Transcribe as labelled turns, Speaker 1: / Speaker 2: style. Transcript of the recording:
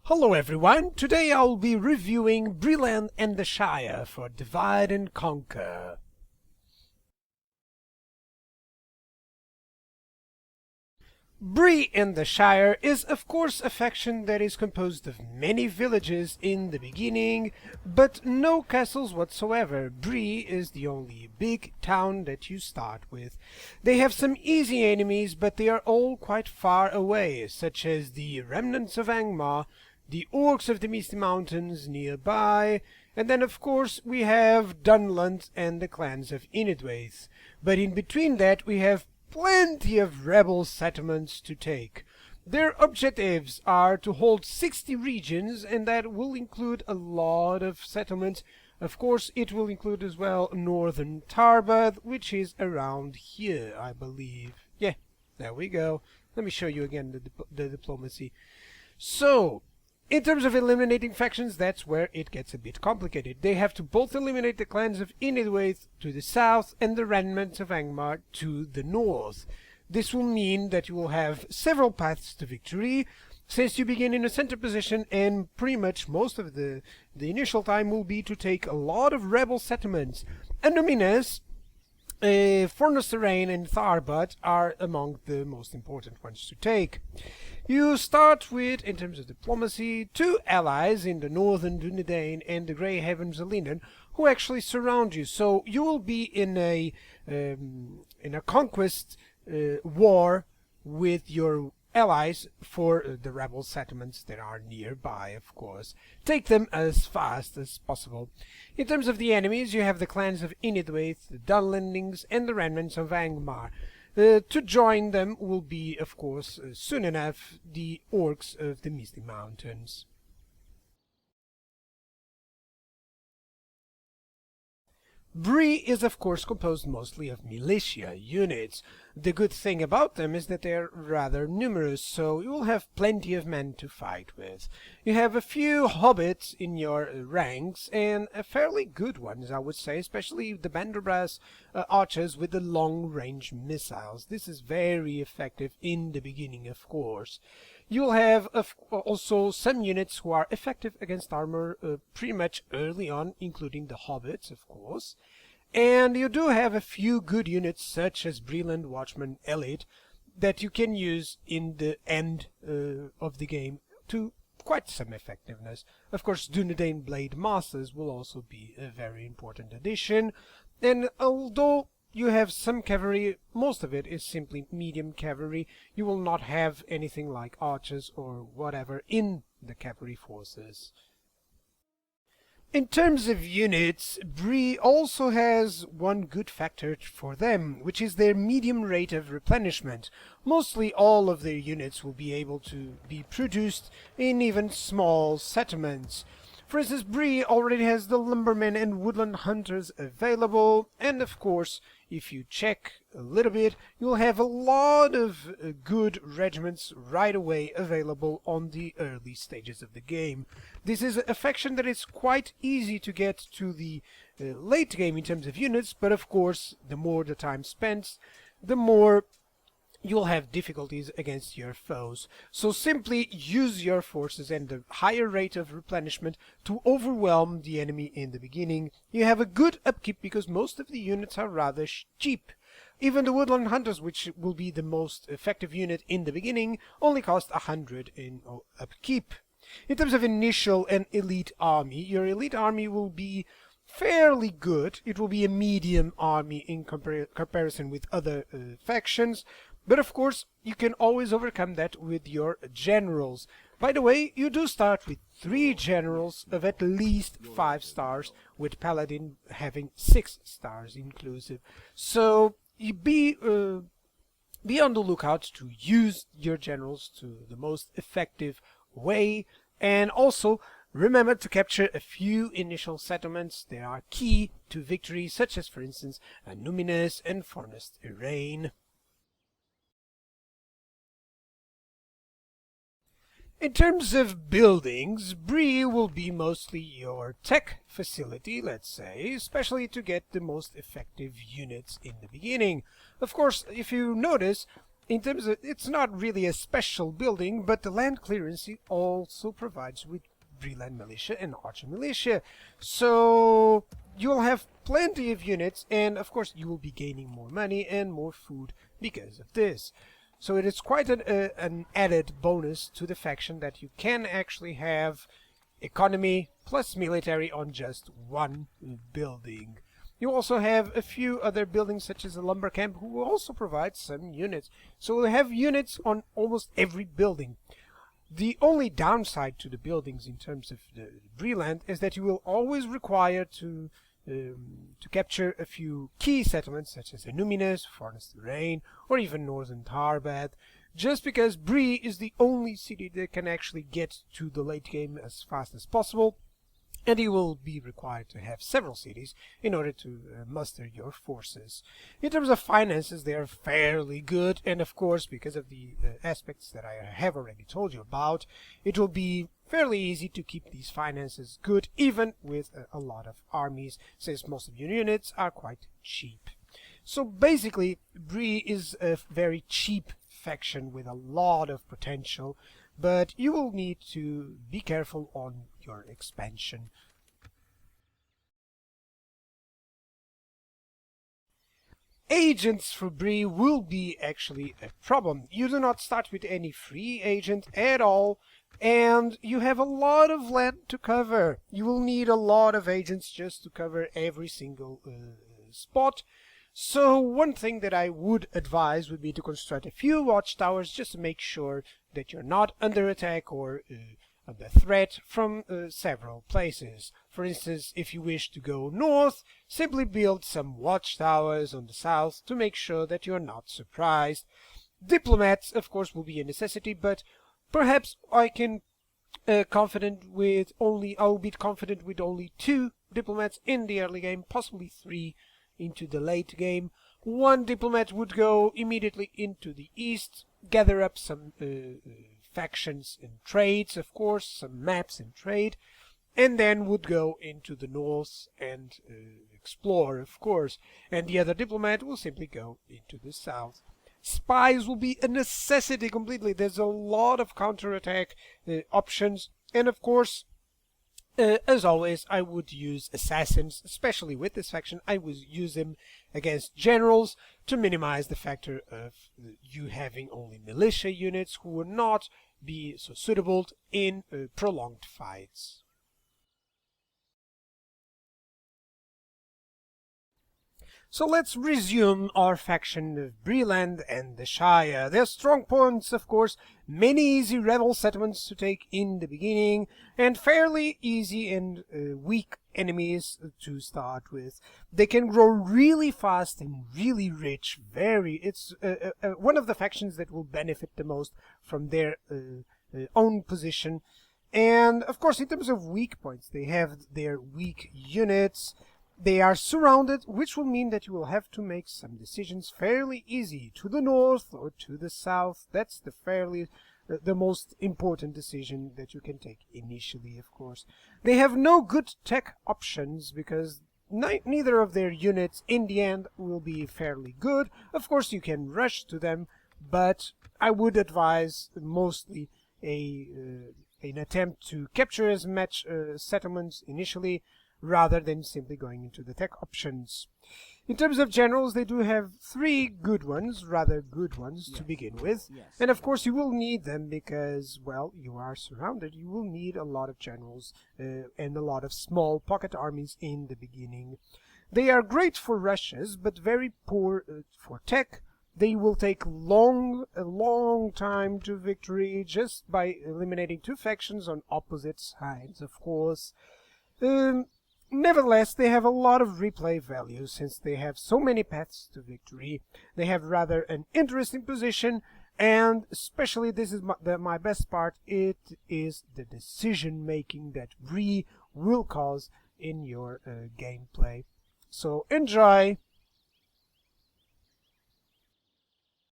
Speaker 1: Hello everyone, today I'll be reviewing Bree-land and the Shire for Divide and Conquer. Bree and the Shire is of course a faction that is composed of many villages in the beginning, but no castles whatsoever. Bree is the only big town that you start with. They have some easy enemies, but they are all quite far away, such as the remnants of Angmar, the orcs of the Misty Mountains nearby, and then of course we have Dunland and the clans of Inidwaith. But in between that we have plenty of rebel settlements to take. Their objectives are to hold 60 regions, and that will include a lot of settlements. Of course, it will include as well northern Tarbad, which is around here, I believe. Yeah, there we go. Let me show you again the diplomacy. So, in terms of eliminating factions, that's where it gets a bit complicated. They have to both eliminate the clans of Inidwaith to the south and the remnants of Angmar to the north. This will mean that you will have several paths to victory, since you begin in a center position, and pretty much most of the initial time will be to take a lot of rebel settlements. Anumines, Fornos Terrain and Tharbad are among the most important ones to take. You start with, in terms of diplomacy, 2 allies in the northern Dunedain and the Grey Havens of Linden, who actually surround you. So you will be in a conquest war with your allies for the rebel settlements that are nearby, of course. Take them as fast as possible. In terms of the enemies, you have the clans of Inidwaith, the Dunlandings, and the remnants of Angmar. To join them will be, of course, soon enough, the orcs of the Misty Mountains. Bree is of course composed mostly of militia units. The good thing about them is that they're rather numerous, so you will have plenty of men to fight with. You have a few hobbits in your ranks, and fairly good ones, I would say, especially the Banderbrass archers with the long-range missiles. This is very effective in the beginning, of course. You'll have also some units who are effective against armor pretty much early on, including the hobbits, of course. And you do have a few good units, such as Bree-land Watchman Elite, that you can use in the end of the game to quite some effectiveness. Of course, Dunedain Blade Masters will also be a very important addition. And although you have some cavalry, most of it is simply medium cavalry. You will not have anything like archers or whatever in the cavalry forces. In terms of units, Bree also has one good factor for them, which is their medium rate of replenishment. Mostly all of their units will be able to be produced in even small settlements. For instance, Bree already has the lumbermen and woodland hunters available, and of course, if you check a little bit, you'll have a lot of good regiments right away available on the early stages of the game. This is a faction that is quite easy to get to the late game in terms of units, but of course, the more the time spent, the more you'll have difficulties against your foes. So simply use your forces and the higher rate of replenishment to overwhelm the enemy in the beginning. You have a good upkeep because most of the units are rather cheap. Even the Woodland Hunters, which will be the most effective unit in the beginning, only cost 100 in upkeep. In terms of initial and elite army, your elite army will be fairly good. It will be a medium army in comparison with other factions. But of course, you can always overcome that with your generals. By the way, you do start with 3 generals of at least 5 stars, with Paladin having 6 stars inclusive. So you be on the lookout to use your generals to the most effective way, and also remember to capture a few initial settlements that are key to victory, such as, for instance, Numinous and Fornos Terrain. In terms of buildings, Bree will be mostly your tech facility, let's say, especially to get the most effective units in the beginning. Of course, if you notice, in terms of, it's not really a special building, but the land clearance also provides with Bree-land militia and archer militia. So you'll have plenty of units, and of course you will be gaining more money and more food because of this. So it is quite an added bonus to the faction that you can actually have economy plus military on just one building. You also have a few other buildings such as a lumber camp who will also provide some units. So we'll have units on almost every building. The only downside to the buildings in terms of the Bree-land is that you will always require to capture a few key settlements such as Numinous, Forest Rain, or even Northern Tarbad, just because Bree is the only city that can actually get to the late game as fast as possible, and you will be required to have several cities in order to muster your forces. In terms of finances, they are fairly good, and of course, because of the aspects that I have already told you about, it will be fairly easy to keep these finances good, even with a lot of armies, since most of your units are quite cheap. So basically, Bree is a very cheap faction with a lot of potential, but you will need to be careful on your expansion. Agents for Bree will be actually a problem. You do not start with any free agent at all, and you have a lot of land to cover. You will need a lot of agents just to cover every single spot. So one thing that I would advise would be to construct a few watchtowers just to make sure that you're not under attack or under threat from several places. For instance, if you wish to go north, simply build some watchtowers on the south to make sure that you're not surprised. Diplomats, of course, will be a necessity, but perhaps I can I'll be confident with only 2 diplomats in the early game, possibly 3 into the late game. 1 diplomat would go immediately into the east, gather up some factions and trades, of course, some maps and trade, and then would go into the north and explore, of course, and the other diplomat will simply go into the south. Spies will be a necessity completely. There's a lot of counterattack options, and of course, as always, I would use assassins, especially with this faction. I would use them against generals to minimize the factor of you having only militia units who will not be so suitable in prolonged fights. So let's resume our faction of Bree-land and the Shire. Their strong points, of course, many easy rebel settlements to take in the beginning, and fairly easy and weak enemies to start with. They can grow really fast and really rich. It's one of the factions that will benefit the most from their own position. And of course, in terms of weak points, they have their weak units. They are surrounded, which will mean that you will have to make some decisions fairly easy to the north or to the south. That's the most important decision that you can take initially, of course. They have no good tech options because neither of their units in the end will be fairly good. Of course, you can rush to them, but I would advise mostly an attempt to capture as much settlements initially, rather than simply going into the tech options. In terms of generals, they do have 3 good ones, rather good ones to begin with. And of course you will need them because, well, you are surrounded. You will need a lot of generals and a lot of small pocket armies in the beginning. They are great for rushes, but very poor for tech. They will take a long time to victory just by eliminating 2 factions on opposite sides, of course. Nevertheless, they have a lot of replay value since they have so many paths to victory. They have rather an interesting position, and especially this is my best part, it is the decision making that Bree will cause in your gameplay. So enjoy!